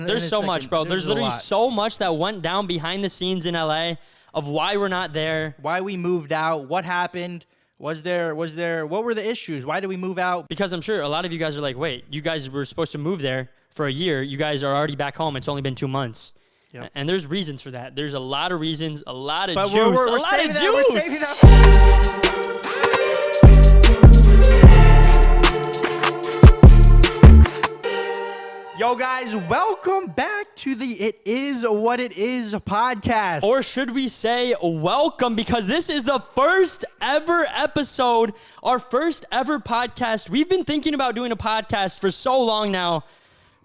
There's so much, bro. There's literally so much that went down behind the scenes in LA of why we're not there. Why we moved out. What happened? What were the issues? Why did we move out? Because I'm sure a lot of you guys are like, wait, you guys were supposed to move there for a year. You guys are already back home. It's only been 2 months. Yep. And there's reasons for that. There's a lot of reasons, a lot of juice. We're a lot of juice. We're saving that. Yo, guys, welcome back to the It Is What It Is podcast. Or should we say welcome, because this is the first ever episode, our first ever podcast. We've been thinking about doing a podcast for so long now,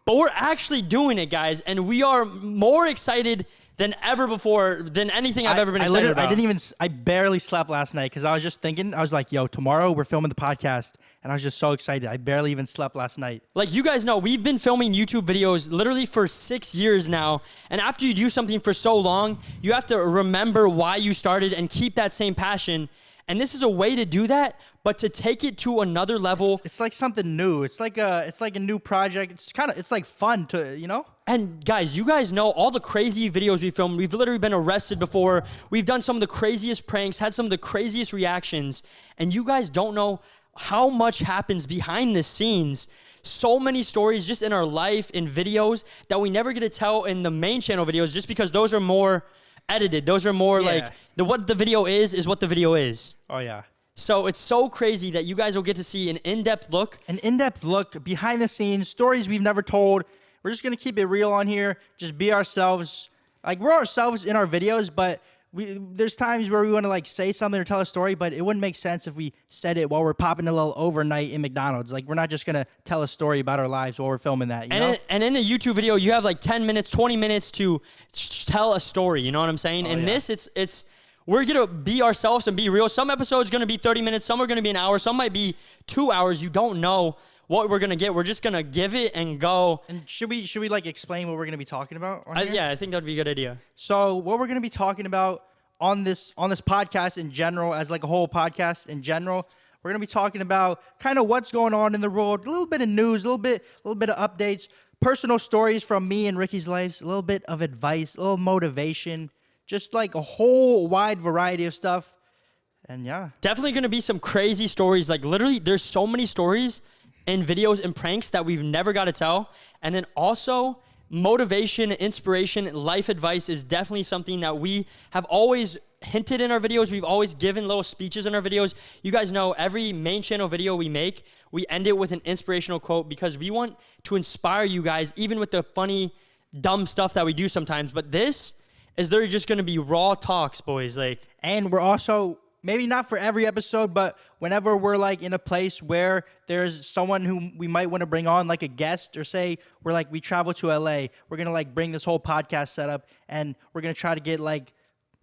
but we're actually doing it, guys, and we are more excited than ever before, than anything I've ever been excited about. I barely slept last night because I was just thinking, I was like, yo, tomorrow we're filming the podcast. And I was just so excited. I barely even slept last night. Like, you guys know, we've been filming YouTube videos literally for 6 years now. And after you do something for so long, you have to remember why you started and keep that same passion. And this is a way to do that, but to take it to another level. It's like something new. It's like a new project. It's like fun to, you know? And guys, you guys know all the crazy videos we filmed. We've literally been arrested before. We've done some of the craziest pranks, had some of the craziest reactions. And you guys don't know how much happens behind the scenes. So many stories just in our life, in videos that we never get to tell in the main channel videos, just because those are more edited. Those are more like what the video is what the video is. Oh, yeah. So it's so crazy that you guys will get to see an in-depth look. An in-depth look behind the scenes, stories we've never told. We're just going to keep it real on here. Just be ourselves. Like, we're ourselves in our videos, but there's times where we want to like say something or tell a story, but it wouldn't make sense if we said it while we're popping a little overnight in McDonald's. Like, we're not just going to tell a story about our lives while we're filming that, you know? And in a YouTube video, you have like 10 minutes, 20 minutes to tell a story, you know what I'm saying? This, it's we're going to be ourselves and be real. Some episodes going to be 30 minutes, some are going to be an hour, some might be 2 hours. You don't know what we're going to get. We're just going to give it and go. And should we like explain what we're going to be talking about on here? Yeah, I think that would be a good idea. So what we're going to be talking about on this podcast in general, as like a whole podcast in general, we're going to be talking about kind of what's going on in the world, a little bit of news, a little bit of updates, personal stories from me and Ricky's lives, a little bit of advice, a little motivation, just like a whole wide variety of stuff. And yeah. Definitely going to be some crazy stories. Like, literally, there's so many stories and videos and pranks that we've never got to tell. And then also, motivation, inspiration, life advice is definitely something that we have always hinted in our videos. We've always given little speeches in our videos. You guys know every main channel video we make, we end it with an inspirational quote because we want to inspire you guys, even with the funny, dumb stuff that we do sometimes. But this is literally just going to be raw talks, boys. Like, and we're also, maybe not for every episode, but whenever we're like in a place where there's someone who we might want to bring on, like a guest, or say we travel to LA, we're going to like bring this whole podcast setup and we're going to try to get like,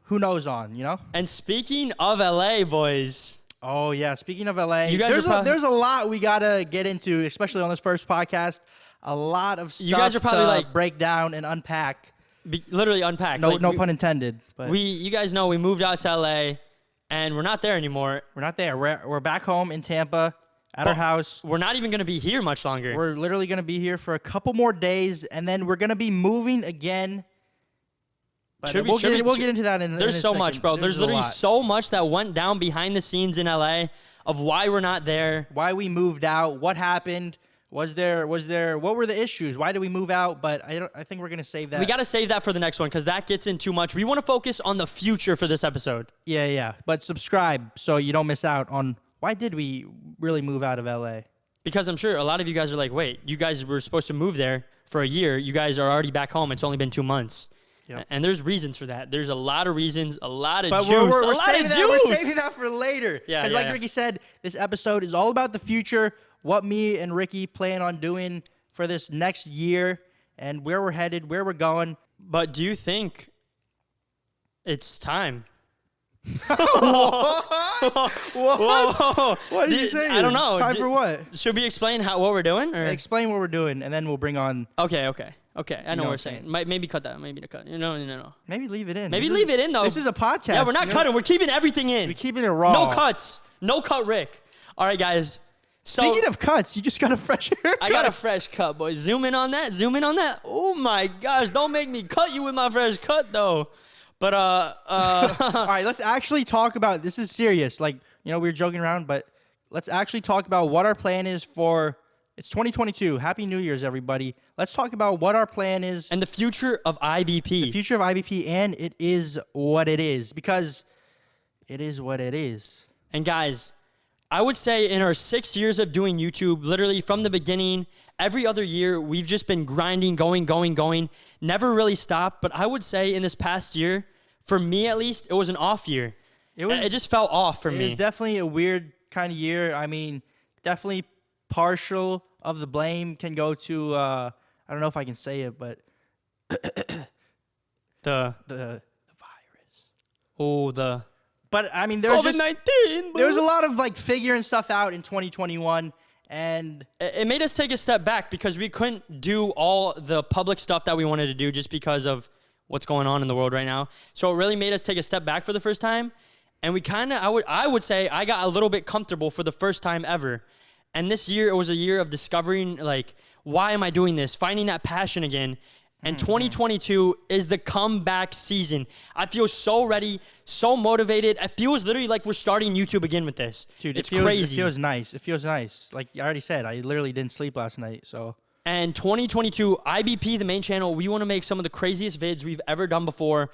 who knows on, you know? And speaking of LA, boys. Oh yeah. Speaking of LA, you guys there's a lot we got to get into, especially on this first podcast. A lot of stuff you guys are probably to like break down and unpack. Literally unpack. No pun intended. But you guys know we moved out to LA. And we're not there anymore. We're not there. We're back home in Tampa at our house. We're not even going to be here much longer. We're literally going to be here for a couple more days, and then we're going to be moving again. But we'll get into that in a second. There's so much, bro. There's literally so much that went down behind the scenes in LA of why we're not there. Why we moved out. What happened. What were the issues? Why did we move out? But I think we're going to save that. We got to save that for the next one because that gets in too much. We want to focus on the future for this episode. Yeah. But subscribe so you don't miss out on why did we really move out of LA? Because I'm sure a lot of you guys are like, wait, you guys were supposed to move there for a year. You guys are already back home. It's only been 2 months. Yep. And there's reasons for that. There's a lot of reasons, a lot of juice. We're saving that for later. Yeah. Because like Ricky said, this episode is all about the future. What me and Ricky plan on doing for this next year and where we're headed, where we're going. But do you think it's time? Whoa. What did you say? I don't know. Time for what? Should we explain what we're doing? Or? Explain what we're doing, and then we'll bring on... Okay. I know what we're saying. Maybe cut that. Maybe to cut. No. Maybe leave it in. Leave it in, though. This is a podcast. Yeah, we're not cutting. We're keeping everything in. We're keeping it raw. No cuts. No cut, Rick. All right, guys. So Speaking of cuts, you just got a fresh haircut. I got a fresh cut, boys. Zoom in on that. Zoom in on that. Oh my gosh! Don't make me cut you with my fresh cut, though. But All right, let's actually talk about this. Is serious. Like, we were joking around, but let's actually talk about what our plan is for. It's 2022. Happy New Year's, everybody. Let's talk about what our plan is and the future of IBP. The future of IBP, and it is what it is because it is what it is. And guys, I would say in our 6 years of doing YouTube, literally from the beginning, every other year, we've just been grinding, going, never really stopped. But I would say in this past year, for me at least, it was an off year. It just felt off for me. It was definitely a weird kind of year. I mean, definitely partial of the blame can go to, I don't know if I can say it, but the virus. Oh, But I mean, there's COVID-19. There was a lot of like figuring stuff out in 2021, and it made us take a step back because we couldn't do all the public stuff that we wanted to do just because of what's going on in the world right now. So it really made us take a step back for the first time, and we kind of, I would say, I got a little bit comfortable for the first time ever. And this year, it was a year of discovering, like, why am I doing this? Finding that passion again. And 2022 is the comeback season. I feel so ready, so motivated. It feels literally like we're starting YouTube again with this. Dude, it's crazy. It feels nice. It feels nice. Like I already said, I literally didn't sleep last night. So. And 2022, IBP, the main channel, we want to make some of the craziest vids we've ever done before.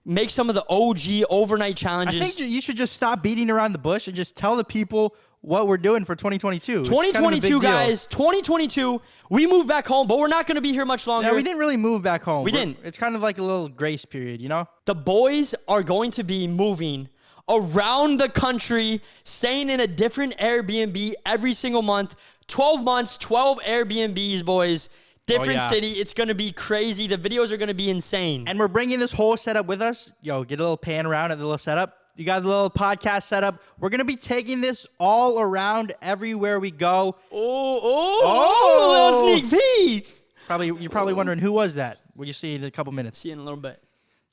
Make some of the OG overnight challenges. I think you should just stop beating around the bush and just tell the people what we're doing for 2022. 2022, guys. 2022. We moved back home, but we're not going to be here much longer. No, we didn't really move back home. We didn't. It's kind of like a little grace period, you know? The boys are going to be moving around the country, staying in a different Airbnb every single month. 12 months, 12 Airbnbs, boys. Different city. It's going to be crazy. The videos are going to be insane. And we're bringing this whole setup with us. Yo, get a little pan around at the little setup. You got the little podcast setup. We're going to be taking this all around everywhere we go. Oh, little sneak peek. You're probably wondering, who was that? Well, you see in a couple minutes. See in a little bit.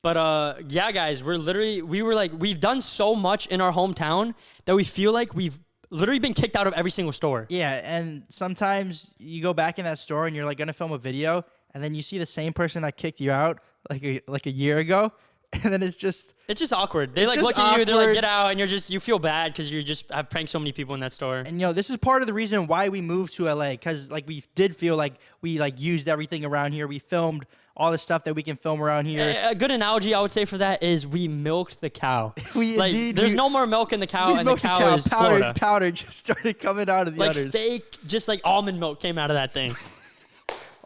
But yeah, guys, we've done so much in our hometown that we feel like we've literally been kicked out of every single store. Yeah, and sometimes you go back in that store and you're like going to film a video, and then you see the same person that kicked you out like a year ago. And then it's just awkward. They like look at you, they're like, get out, and you feel bad because you just have pranked so many people in that store. And this is part of the reason why we moved to LA, because like we did feel like we like used everything around here. We filmed all the stuff that we can film around here. A good analogy I would say for that is we milked the cow. There's no more milk in the cow, and the cow is Florida. Powder just started coming out of the udders. Fake, just like almond milk came out of that thing.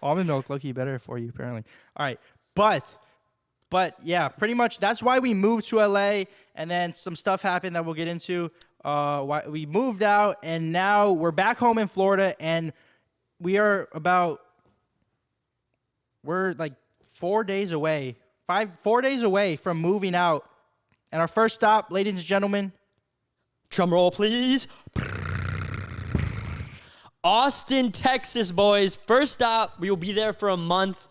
Almond milk, lucky better for you apparently. All right, but yeah, pretty much that's why we moved to LA, and then some stuff happened that we'll get into. Why we moved out, and now we're back home in Florida, and we're like 4 days away from moving out. And our first stop, ladies and gentlemen, drum roll please. Austin, Texas, boys. First stop, we will be there for a month.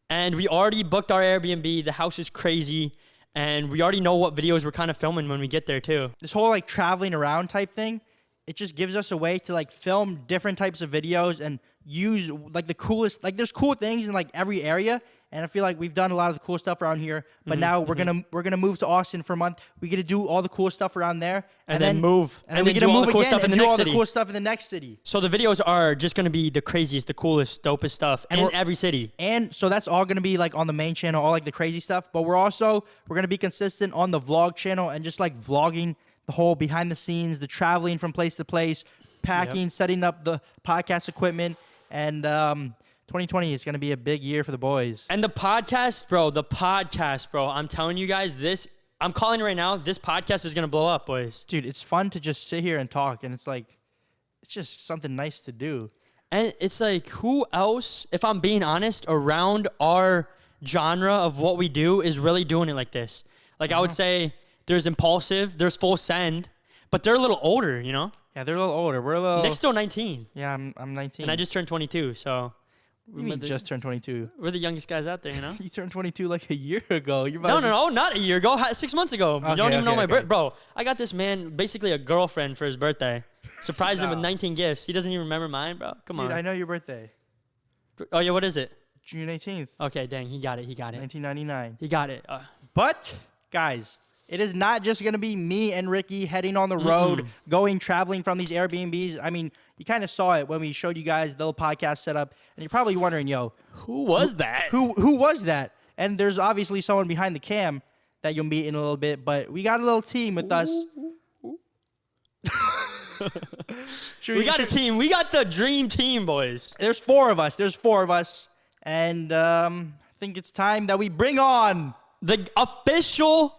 And we already booked our Airbnb. The house is crazy. And we already know what videos we're kind of filming when we get there, too. This whole, like, traveling around type thing, it just gives us a way to, like, film different types of videos and use, like, the coolest... Like, there's cool things in, like, every area. And I feel like we've done a lot of the cool stuff around here. But now we're gonna move to Austin for a month. We get to do all the cool stuff around there. And then move. And then we get to do all move the cool again stuff in and the do next all the city. cool stuff in the next city. So the videos are just going to be the craziest, the coolest, dopest stuff in every city. And so that's all going to be like on the main channel, all like the crazy stuff. But we're going to be consistent on the vlog channel and just like vlogging the whole behind the scenes, the traveling from place to place, packing, setting up the podcast equipment. And 2020 is going to be a big year for the boys. And the podcast, bro, I'm telling you guys, I'm calling it right now, this podcast is going to blow up, boys. Dude, it's fun to just sit here and talk, and it's like, it's just something nice to do. And it's like, who else, if I'm being honest, around our genre of what we do is really doing it like this? Like, I would say there's Impulsive, there's Full Send, but they're a little older, you know? Yeah, they're a little older. We're a little... Nick's still 19. Yeah, I'm 19. And I just turned 22, so... You just turned 22. We're the youngest guys out there, you know? You turned 22 like a year ago. No, not a year ago. 6 months ago. You don't even know my birthday. Bro, I got this man, basically a girlfriend for his birthday. Surprised him with No. 19 gifts. He doesn't even remember mine, bro. Come Dude, on. I know your birthday. Oh, yeah, what is it? June 18th, Okay, dang, he got it. 1999. He got it. But, guys, it is not just going to be me and Ricky heading on the road, traveling from these Airbnbs. I mean, you kind of saw it when we showed you guys the little podcast setup, and you're probably wondering, yo, Who was that? who was that? And there's obviously someone behind the cam that you'll meet in a little bit, but we got a little team with us. We got a team. We got the dream team, boys. There's four of us. And I think it's time that we bring on... The official...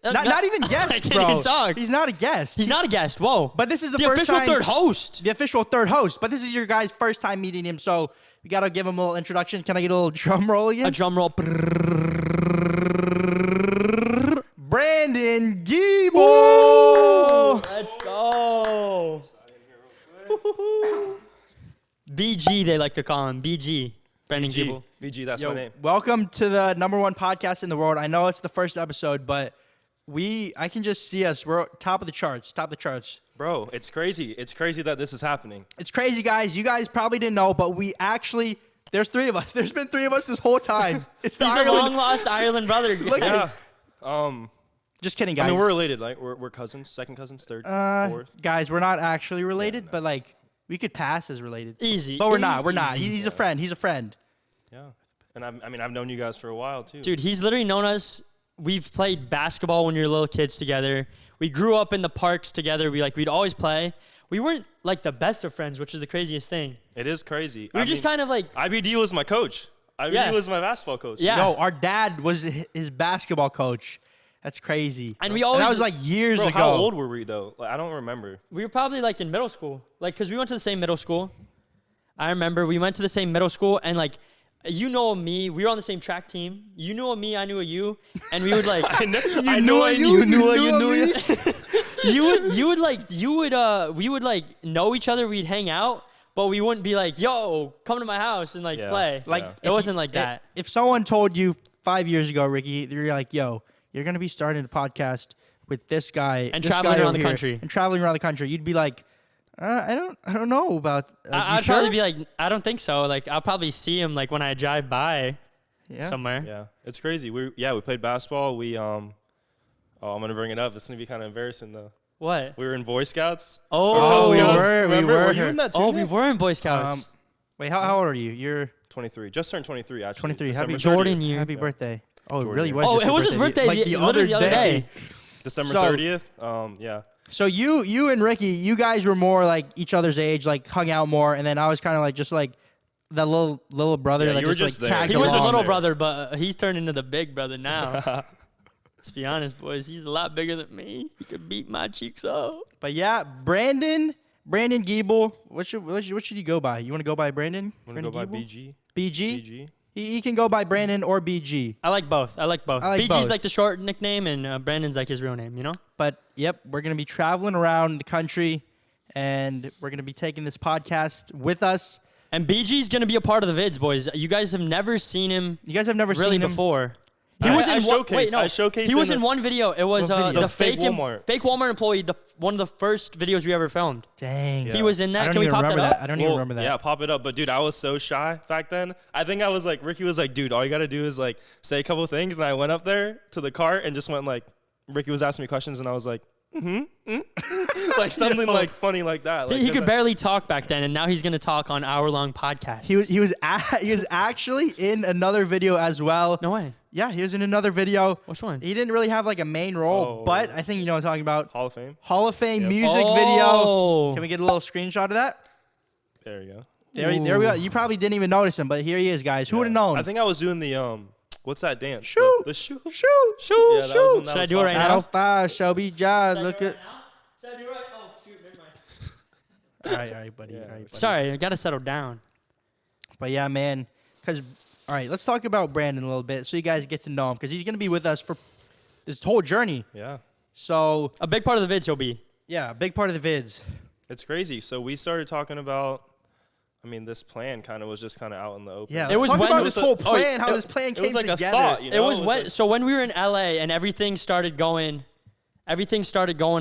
Not even I guest, can't bro. even talk. He's not a guest. He's not a guest. Whoa. But this is the the first official time, third host. The official third host. But this is your guys' first time meeting him, so we got to give him a little introduction. Can I get a little drum roll again? A drum roll. Brandon Giebel! Let's go. BG, they like to call him. BG. Brandon Giebel. VG, that's Yo, my name. welcome to the #1 podcast in the world. I know it's the first episode, but I can just see us. We're top of the charts. Bro, it's crazy. It's crazy that this is happening. It's crazy, guys. You guys probably didn't know, but there's three of us. There's been three of us this whole time. It's the He's the long-lost Ireland brother. Look at this. Just kidding, guys. I mean, we're related. Like, we're cousins, second cousins, third, fourth. Guys, we're not actually related, but like we could pass as related. Easy. But we're not. We're not. Easy. He's a friend. He's a friend. Yeah. And I've known you guys for a while, too. Dude, he's literally known us. We've played basketball when we were little kids together. We grew up in the parks together. We'd always play. We weren't like the best of friends, which is the craziest thing. It is crazy. We were just kind of like... IBD was my coach. IBD was my basketball coach. Yeah. No, our dad was his basketball coach. That's crazy. And we always... that was like years Bro, ago. how old were we, though? Like, I don't remember. We were probably like in middle school. Like, because we went to the same middle school. I remember we went to the same middle school and like... You know me. We were on the same track team. You knew of me. I knew of you. And we would like. I knew we would like know each other. We'd hang out, but we wouldn't be like, "Yo, come to my house and like play." Like it wasn't like that. If someone told you 5 years ago, Ricky, you're like, "Yo, you're gonna be starting a podcast with this guy And this traveling guy around over the here, country. and traveling around the country," you'd be like, I don't know about. I'd probably be like, "I don't think so." Like I'll probably see him like when I drive by somewhere. Yeah, it's crazy. We played basketball. I'm gonna bring it up. It's gonna be kind of embarrassing though. What? We were in Boy Scouts. Oh, we Scouts. were. Remember? Were you in that too? Oh, we were in Boy Scouts. Wait, how old are you? You're 23. Just turned 23 actually. 23. December Happy 30th. Jordan year. Happy birthday. Oh, it Jordan really year. was. Oh, just it was your his birthday. Like Literally the other day. December So- 30th. Yeah. So you and Ricky, you guys were more like each other's age, like hung out more, and then I was kind of like just like the little brother Yeah, that you were just just like there. tagged He was the along. little there. brother, but he's turned into the big brother now. Let's be honest, boys. He's a lot bigger than me. He could beat my cheeks up. But yeah, Brandon Giebel. What should you go by? You want to go by Brandon? Want to go by Giebel? BG? BG. BG. He can go by Brandon or BG. I like both. I like BG's both. like the short nickname, and Brandon's like his real name, you know? But yep, we're gonna be traveling around the country, and we're gonna be taking this podcast with us. And BG's going to be a part of the vids, boys. You guys have never seen him You guys have never really seen him before. He I was in one, showcased- wait, no. I showcased He was in in the- one video. It was What video? the The fake Walmart. employee, one of the first videos we ever filmed. Dang. He was in that. I don't Can we even pop that remember up? I don't even remember that. Yeah, pop it up. But dude, I was so shy back then. I think I was like, Ricky was like, dude, all you gotta do is like say a couple things. And I went up there to the cart and just went like, Ricky was asking me questions, and I was like, like something like funny like that. Like, He could barely talk back then, and now he's going to talk on hour-long podcasts. He was actually in another video as well. No way. Yeah, he was in another video. Which one? He didn't really have like a main role, Oh. but I think you know what I'm talking about. Hall of Fame. Hall of Fame Yep. music Oh. video. Can we get a little screenshot of that? There you go. There we go. You probably didn't even notice him, but here he is, guys. Who would have known? I think I was doing the what's that dance? Shoot. The shoot. Shoot, Yeah, shoot, that was shoot. when that Should I was do it right popping. now? 905 Shelby Job. Look at. Should I do it? Oh, shoot, never mind. All right, buddy. Yeah. All right, buddy. Sorry, I got to settle down. But yeah, man. Because, all right, let's talk about Brandon a little bit so you guys get to know him because he's going to be with us for this whole journey. Yeah. So, A big part of the vids he'll be. yeah, a big part of the vids. It's crazy. So we started talking about, I mean, this plan kind of was just kind of out in the open. Yeah, It was talk when- about it this was a- whole oh, plan, how it- this plan it came was like together. a thought, you know? It was like- when, so when we were in LA and everything started going a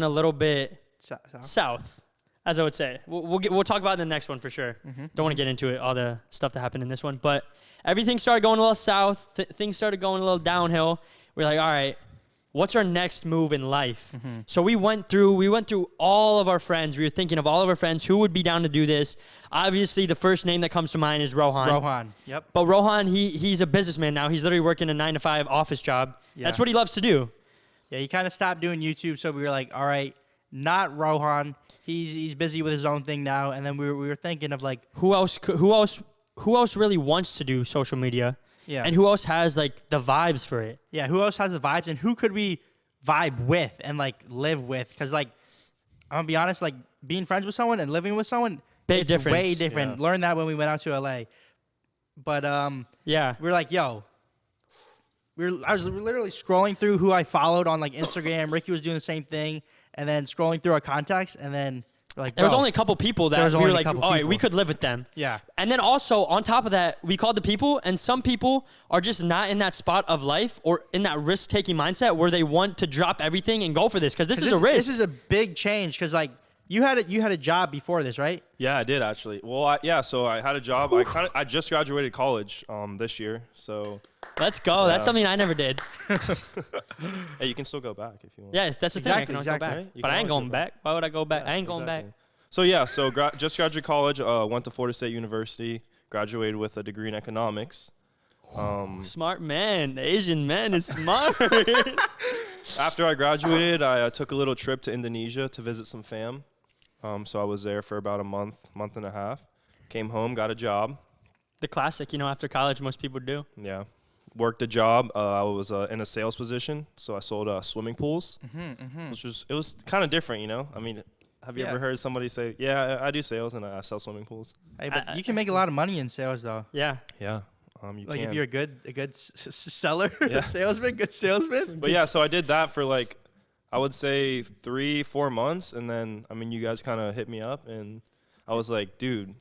little bit So- south. as I would say. We'll talk about it in the next one for sure. Don't want to get into it, all the stuff that happened in this one. But everything started going a little south. Things started going a little downhill. We're like, all right, what's our next move in life? So we went through all of our friends. We were thinking of all of our friends who would be down to do this. Obviously, the first name that comes to mind is Rohan. Rohan, yep. But Rohan, he's a businessman now. He's literally working a 9-to-5 office job. Yeah. That's what he loves to do. Yeah, he kind of stopped doing YouTube, so we were like, all right, not Rohan. He's busy with his own thing now. And then we were thinking of like, Who else really wants to do social media? yeah, And who else has like the vibes for it? yeah, who else has the vibes, and who could we vibe with and like live with? Because like, I'm gonna be honest, like being friends with someone and living with someone, Big it's difference. way different. Yeah. Learned that when we went out to LA. But Yeah. we were like, yo. I was literally scrolling through who I followed on like Instagram. Ricky was doing the same thing, and then scrolling through our contacts, and then we're like, There was bro, only a couple people There that was we were only a like, couple all right, we people. could live with them. yeah, And then also on top of that, we called the people, and some people are just not in that spot of life or in that risk-taking mindset where they want to drop everything and go for this because this is a risk. This is a big change because like you had a job before this, right? Yeah, I did actually. Well, so I had a job. I just graduated college this year. So Let's go. That's Yeah. something I never did. hey, you can still go back if you want. Yeah, that's the thing. I Exactly, can always exactly. go back. Right? You But can I ain't always going go back. Why would I go back? Yeah, I ain't going exactly. back. So just graduated college. Went to Florida State University. Graduated with a degree in economics. Smart man. The Asian man is smart. After I graduated, I took a little trip to Indonesia to visit some fam. So I was there for about a month and a half. Came home, got a job. The classic, after college, most people do. Yeah. Worked a job. I was in a sales position, so I sold swimming pools, which was kind of different, I mean, have you Yeah. ever heard somebody say, "Yeah, I do sales and I sell swimming pools"? Hey, but you can make a lot of money in sales though. Yeah. Yeah, you Like can. if you're a good seller, Yeah. good salesman. But yeah, so I did that for like, I would say 3-4 months, and then I mean, you guys kind of hit me up, and I was like, dude.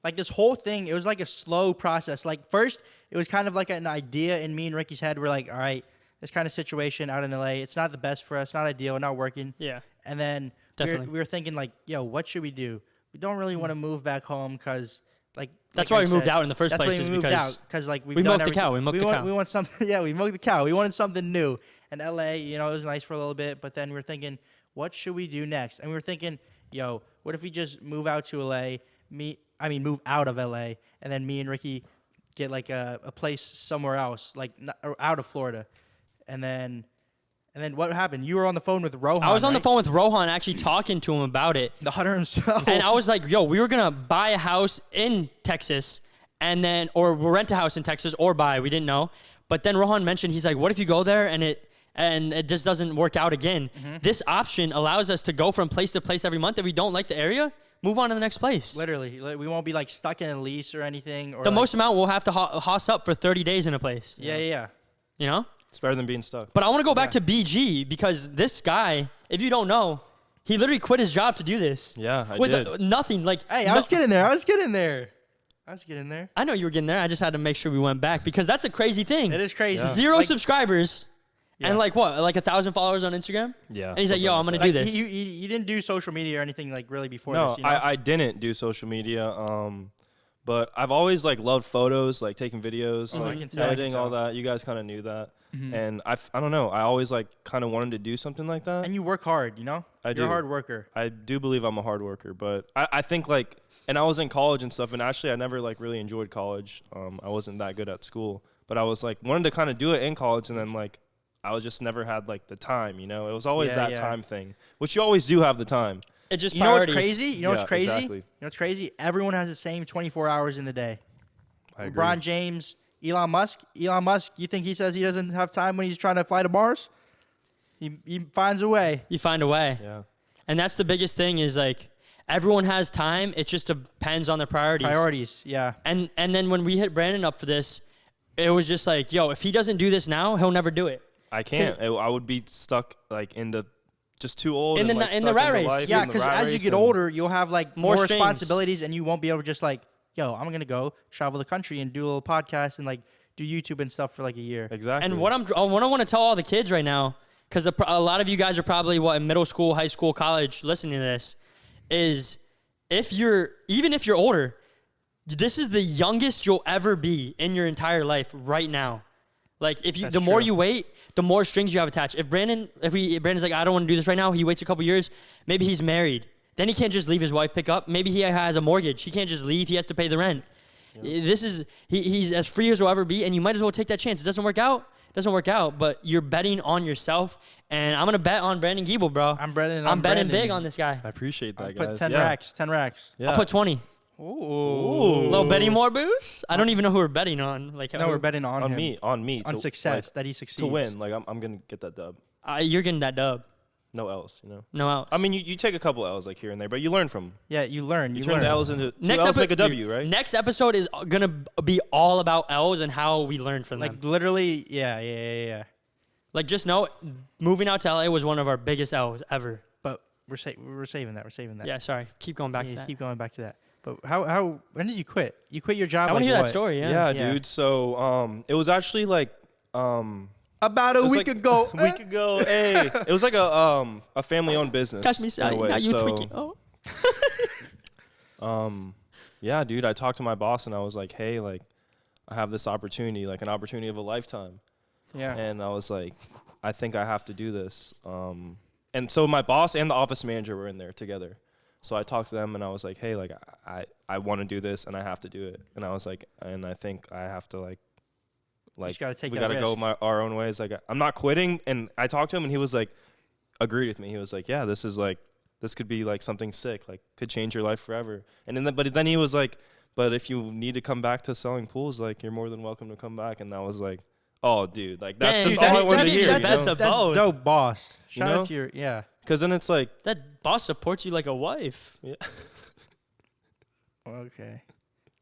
Like this whole thing, it was like a slow process. Like first, it was kind of like an idea in me and Ricky's head. We're like, all right, this kind of situation out in LA, it's not the best for us, not ideal, not working. Yeah. And then Definitely. we were thinking like, yo, what should we do? We don't really want to move back home because That's like why I we moved said, out in the first that's place why is we moved because out because like we milked the cow. We milked the cow. We want something. Yeah, we milked the cow. We wanted something new. And LA, it was nice for a little bit, but then we were thinking, what should we do next? And we were thinking, yo, what if we just move out to LA? Move out of LA, and then me and Ricky get like a place somewhere else, like or out of Florida, and then what happened? You were on the phone with Rohan. I was on the right? phone with Rohan actually talking to him about it. The hunter himself. And I was like, yo, we were going to buy a house in Texas or we'll rent a house in Texas or buy. We didn't know. But then Rohan mentioned, he's like, what if you go there and it just doesn't work out again? This option allows us to go from place to place every month. If we don't like the area, move on to the next place. Literally, we won't be like stuck in a lease or anything. Or The like, most amount we'll have to house up for 30 days in a place. Yeah. You know? It's better than being stuck. But I want to go back to BG because this guy, if you don't know, he literally quit his job to do this. Yeah, I with did. Nothing. Like, Hey, I was getting there. I know you were getting there. I just had to make sure we went back because that's a crazy thing. It is crazy. Yeah. Zero Like, subscribers Yeah. and like 1,000 followers on Instagram? Yeah. And he's like, yo, I'm going to like, do this. You didn't do social media or anything like really before No, this. I didn't do social media. But I've always like loved photos, like taking videos, I like can tell, I can editing, all tell. that. You guys kind of knew that, and I don't know. I always like kind of wanted to do something like that. And you work hard, I You're do. a hard worker. I do believe I'm a hard worker, but I think like, and I was in college and stuff, and actually I never like really enjoyed college. I wasn't that good at school, but I was like wanted to kind of do it in college, and then like I was just never had like the time, It was always Yeah, that yeah. time thing, which you always do have the time. It just You know what's priorities. crazy? You know Yeah, what's crazy? exactly. You know what's crazy? Everyone has the same 24 hours in the day. I agree. LeBron James, Elon Musk. You think he says he doesn't have time when he's trying to fly to Mars? He finds a way. You find a way. Yeah. And that's the biggest thing is like everyone has time. It just depends on their priorities. Priorities, yeah. And then when we hit Brandon up for this, it was just like, yo, if he doesn't do this now, he'll never do it. I can't. I would be stuck like into just too old. In and, the- like, in the stuck rat into race. life, Yeah, in the because rat as you race get and- older, you'll have like More more streams. responsibilities, and you won't be able to just like, yo, I'm gonna go travel the country and do a little podcast and like do YouTube and stuff for like a year. Exactly. And what I want to tell all the kids right now, because a lot of you guys are probably in middle school, high school, college, listening to this, is even if you're older, this is the youngest you'll ever be in your entire life right now. Like the more you wait, the more strings you have attached. If Brandon's like, I don't want to do this right now, he waits a couple years, maybe he's married. Then he can't just leave his wife pick up. Maybe he has a mortgage. He can't just leave. He has to pay the rent. Yeah. He's as free as he'll ever be, and you might as well take that chance. It doesn't work out, but you're betting on yourself. And I'm gonna bet on Brandon Giebel, bro. I'm betting big on this guy. I appreciate that, guys. Put 10 racks. Yeah. I'll put 20. Ooh. Little betting more boost. I don't even know who we're betting on. Like, no, we're betting on him. Me. On success, that he succeeds. To win. Like, I'm going to get that dub. You're getting that dub. No L's, you know? No L's. I mean, you take a couple L's, like, here and there, but you learn from them. Yeah, you learn. You turn the L's into next L's make a W, right? Next episode is going to be all about L's and how we learn from them. Like, literally, yeah. Like, just know, moving out to LA was one of our biggest L's ever. But we're saving that. Yeah, sorry. Keep going back to that. Keep going back to that. But when did you quit? You quit your job? I want to hear that story, yeah, dude. So, it was actually like, about a week ago. A week ago, hey. It was like a family-owned business. Catch me saying, now you tweaking. Yeah, dude, I talked to my boss and I was like, hey, like, I have this opportunity, like an opportunity of a lifetime. Yeah. And I was like, I think I have to do this. And so my boss and the office manager were in there together. So I talked to them and I was like, hey, like, I want to do this and I have to do it. And I was like, and I think I have to like we got to go our own ways. Like, I'm not quitting. And I talked to him and he was like, agreed with me. He was like, yeah, this could be like something sick, like could change your life forever. But then he was like, but if you need to come back to selling pools, like, you're more than welcome to come back. And I was like, oh, dude, like, that's just all I wanted to hear. That's dope, boss. Shout out to your, yeah. Because then it's like, that boss supports you like a wife. Yeah. Okay.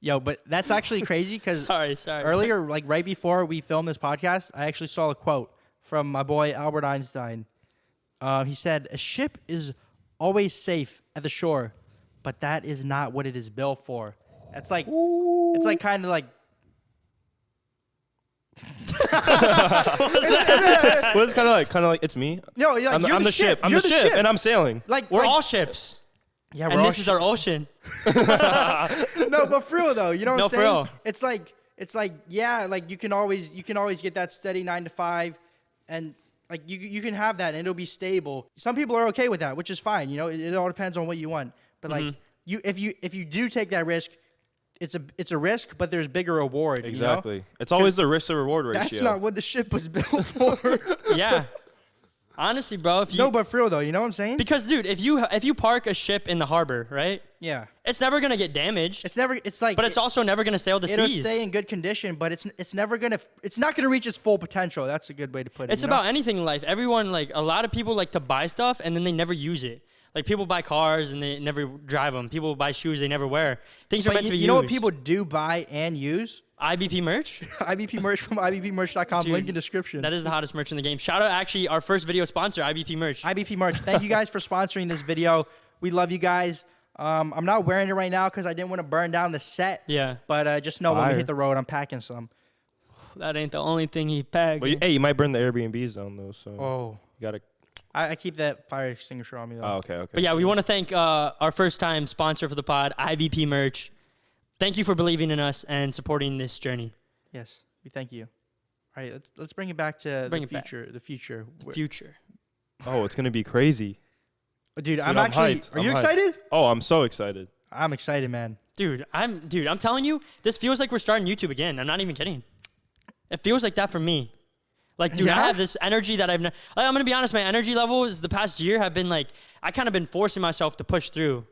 Yo, but that's actually crazy because sorry. Earlier, like right before we filmed this podcast, I actually saw a quote from my boy Albert Einstein. He said, "A ship is always safe at the shore, but that is not what it is built for." That's like, it's like kind of like. Well, it's kind of like it's me. No, like, I'm the ship. I'm the ship, and I'm sailing. Like we're all ships. Yeah, and this is our ocean. No, but for real though, you know what I'm saying? For real. It's like yeah, like you can always get that steady 9 to 5, and like you can have that and it'll be stable. Some people are okay with that, which is fine. You know, it all depends on what you want. But like if you do take that risk, it's a risk, but there's bigger reward. Exactly. You know? It's always the risk to reward ratio. That's not what the ship was built for. Yeah. Honestly, bro, no, but for real though, you know what I'm saying? Because, dude, if you park a ship in the harbor, right? Yeah. It's never gonna get damaged. But it's also never gonna sail the seas. It'll stay in good condition, but it's not gonna reach its full potential. That's a good way to put it. It's about anything in life. Everyone, like, a lot of people like to buy stuff and then they never use it. Like, people buy cars and they never drive them. People buy shoes they never wear. Things are meant to be used. You know what people do buy and use? IBP merch? IBP merch from IBPmerch.com. Dude, link in description. That is the hottest merch in the game. Shout out, actually, our first video sponsor, IBP merch. IBP merch. Thank you guys for sponsoring this video. We love you guys. I'm not wearing it right now because I didn't want to burn down the set. Yeah. But just know when we hit the road, I'm packing some. That ain't the only thing he packed. Well, hey, you might burn the Airbnbs down though. So you gotta. I keep that fire extinguisher on me though. Oh, okay. But yeah, we want to thank our first time sponsor for the pod, IBP merch. Thank you for believing in us and supporting this journey. Yes, we thank you. All right, let's bring it back to the future. Oh, it's gonna be crazy. Dude, I'm actually. Hyped. Are you excited? Oh, I'm so excited. I'm excited, man. Dude, I'm telling you, this feels like we're starting YouTube again. I'm not even kidding. It feels like that for me. Like, dude, I have this energy that I'm gonna be honest. My energy levels the past year have been like, I kind of been forcing myself to push through.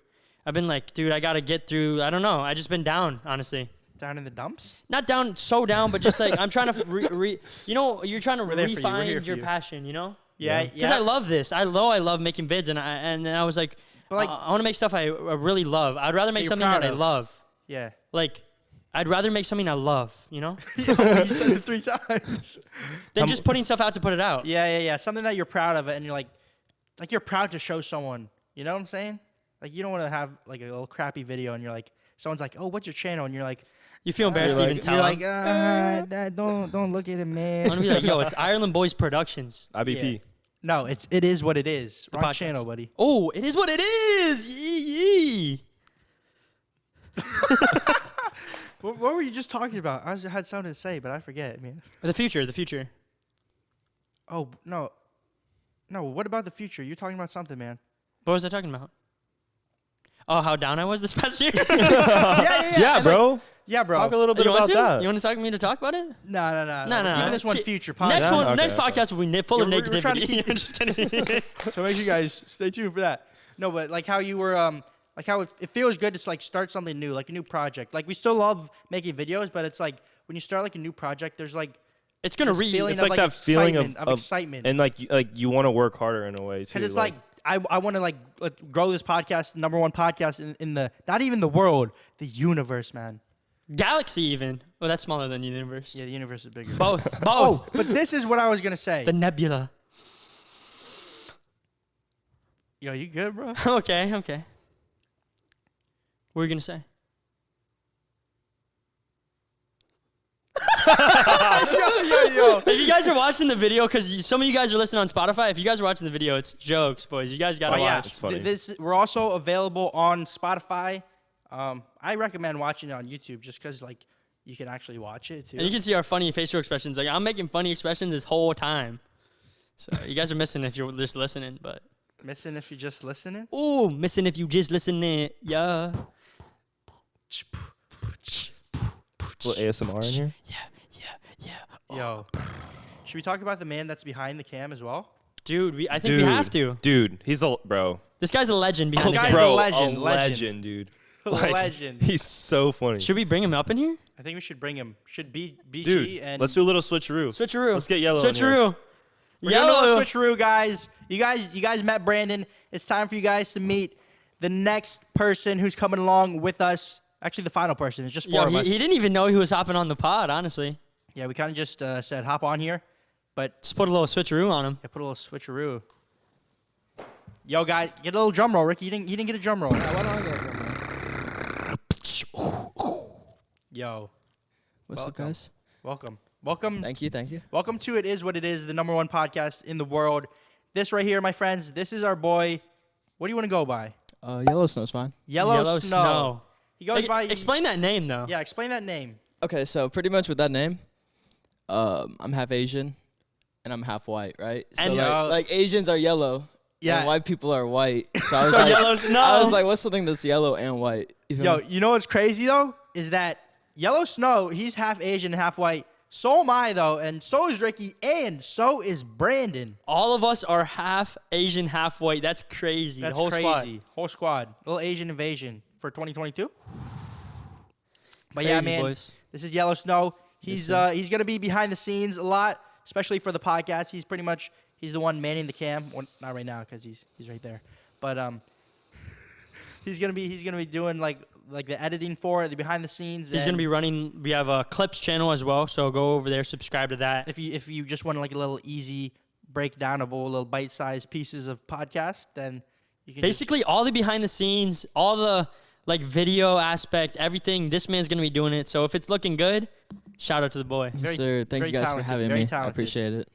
I've been like, dude, I gotta get through. I don't know. I just been down, honestly. Down in the dumps? Not down, so down, but just like I'm trying to you're trying to refine your passion, you know? Yeah. Because I love this. I love making vids, and I was like, I want to make stuff I really love. I'd rather make something that I love. Yeah. Like, I'd rather make something I love, you know? You said it 3 times. Than just putting stuff out to put it out. Yeah. Something that you're proud of it, and you're like you're proud to show someone. You know what I'm saying? Like, you don't want to have like a little crappy video, and you're like, someone's like, "Oh, what's your channel?" And you're like, you feel embarrassed to even tell them. You're like, don't look at it, man. I'm gonna be like, yo, it's Ireland Boys Productions. IBP. Yeah. No, it is what it is. Wrong channel, buddy. Oh, it is what it is. Yee. What were you just talking about? Had something to say, but I forget, man. The future. Oh, no. No, what about the future? You're talking about something, man. What was I talking about? Oh, how down I was this past year? Yeah, And, bro. Like, yeah, bro. Talk a little bit You want about to? that. You want to talk me to talk about it? No. No. Even this one Ki- future podcast. Next one, Okay, next okay. podcast will be full of Yeah, we're trying to negativity. keep I'm just kidding. So make sure you guys stay tuned for that. No, but like how you were, like how it feels good to like start something new, like a new project. Like we still love making videos, but it's like when you start like a new project, there's like It's gonna this read. feeling It's of, like that feeling excitement, of excitement. and like you want to work harder in a way too. Because it's like I want to like grow this podcast, number one podcast in the not even the world, the universe, man. Galaxy even. Oh, that's smaller than the universe. Yeah, the universe is bigger. Both. Oh, but this is what I was gonna say. The nebula. Yo, you good, bro? Okay. What were you gonna say? yo. If you guys are watching the video, because some of you guys are listening on Spotify, if you guys are watching the video, it's jokes, boys. You guys gotta Oh, yeah. watch. It's funny. We're also available on Spotify. I recommend watching it on YouTube just because like you can actually watch it too. And you can see our funny facial expressions. Like I'm making funny expressions this whole time. So you guys are missing if you're just listening, but Missing if you're just listening. ooh, missing if you just listening. Yeah. little ASMR in here. Yeah. Yo, should we talk about the man that's behind the cam as well? Dude, I think we have to. Dude, he's a bro. This guy's a legend behind the guy's camera. a Bro, legend, legend, dude. Like, Legend. He's so funny. Should we bring him up in here? I think we should bring him. Should be BG Dude, and let's do a little switcheroo. Switcheroo. Let's get Yellow in here. Switcheroo. We're doing a Yellow. little switcheroo, guys. You guys met Brandon. It's time for you guys to meet the next person who's coming along with us. Actually, the final person. It's just four Yo, of us. he didn't even know he was hopping on the pod, honestly. Yeah, we kind of just said hop on here, but Just put a little switcheroo on him. I put a little switcheroo. Yo, guys, get a little drum roll, Ricky. You didn't get a drum roll. Why don't I get a drum roll? Yo, What's up, Welcome. guys? welcome, Thank you. welcome to It Is What It Is, the number one podcast in the world. This right here, my friends, this is our boy. What do you want to go by? Yellow Snow's fine. Yellow Snow. He goes by. Explain that name, though. Yeah, explain that name. Okay, so pretty much with that name, I'm half Asian, and I'm half white, right? So And, like Asians are yellow, Yeah. and white people are white. So I was So like, Yellow Snow. I was like, what's something that's yellow and white? You feel Yo, me? you know what's crazy though is that Yellow Snow, he's half Asian, half white. So am I though, and so is Ricky, and so is Brandon. All of us are half Asian, half white. That's crazy. That's the whole crazy. squad. Whole squad. Little Asian invasion for 2022. But Crazy, yeah, man, boys. this is Yellow Snow. He's gonna be behind the scenes a lot, especially for the podcast. He's the one manning the cam. Well, not right now because he's right there, but he's gonna be doing like the editing for it, the behind the scenes. He's and gonna be running. We have a clips channel as well, so go over there, subscribe to that. If you just want like a little easy breakdownable, little bite-sized pieces of podcast, then you can Basically, all the behind the scenes, all the like video aspect, everything. This man's gonna be doing it. So if it's looking good, shout out to the boy. Yes, sir. Thank very you guys talented, for having very me. I talented. appreciate it.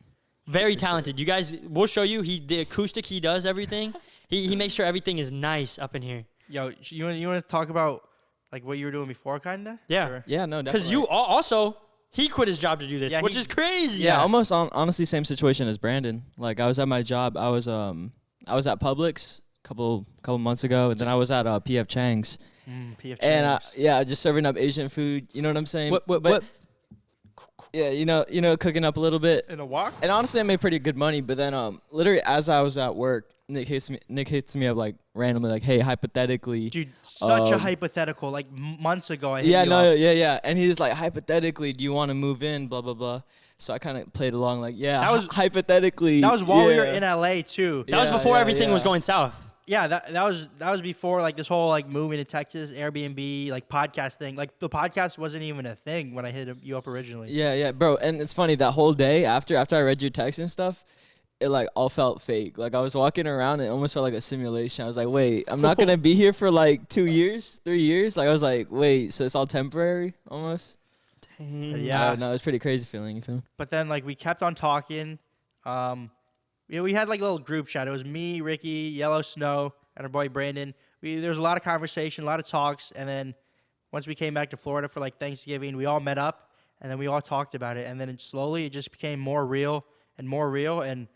Very talented. You guys, we'll show you. The acoustic, he does everything. he makes sure everything is nice up in here. Yo, you want to talk about like what you were doing before, kinda? Yeah. Or- Yeah, no, definitely. Because you also, he quit his job to do this, Yeah, which he- is crazy. Yeah, almost honestly same situation as Brandon. Like I was at my job. I was at Publix a couple months ago, and then I was at PF Chang's, PF and Chang's. just serving up Asian food. You know what I'm saying? What? But- Yeah, you know, cooking up a little bit. in a walk. And honestly, I made pretty good money. But then, literally, as I was at work, Nick hits me up like randomly, like, "Hey, hypothetically." Dude, such a Um, hypothetical. Like months ago, I hit Yeah, you no, up. yeah. And he's like, hypothetically, do you want to move in? Blah blah blah. So I kind of played along, like, yeah, That was- hypothetically. That was while we were yeah. in LA too. That was Yeah, before yeah, everything was yeah. going south. Yeah, that was before like this whole like moving to Texas, Airbnb, like podcast thing. Like the podcast wasn't even a thing when I hit you up originally. Yeah, bro. And it's funny that whole day after I read your text and stuff, it like all felt fake. Like I was walking around, and it almost felt like a simulation. I was like, wait, I'm not gonna be here for like 2 years, 3 years. Like I was like, wait, so it's all temporary almost. Yeah. No, it's pretty crazy feeling. You feel me? But then like we kept on talking. Yeah, we had like a little group chat. It was me, Ricky, Yellow Snow, and our boy Brandon. There was a lot of conversation, a lot of talks, and then once we came back to Florida for like Thanksgiving, we all met up and then we all talked about it. And then it just became more real and more real. And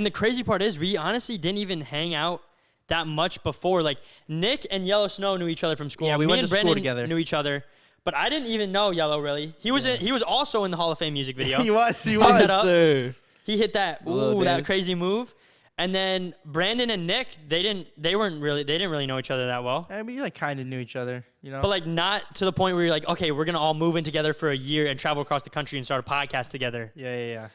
the crazy part is we honestly didn't even hang out that much before. Like Nick and Yellow Snow knew each other from school. Yeah, we Me went and to school Brandon together. knew each other. But I didn't even know Yellow really. He was he was also in the Hall of Fame music video. he was. Fuck that up. Sir. He hit that Little that dance. crazy move. And then Brandon and Nick, they didn't really know each other that well. I mean, we like kind of knew each other, you know. But like not to the point where you're like, okay, we're gonna all move in together for a year and travel across the country and start a podcast together. Yeah.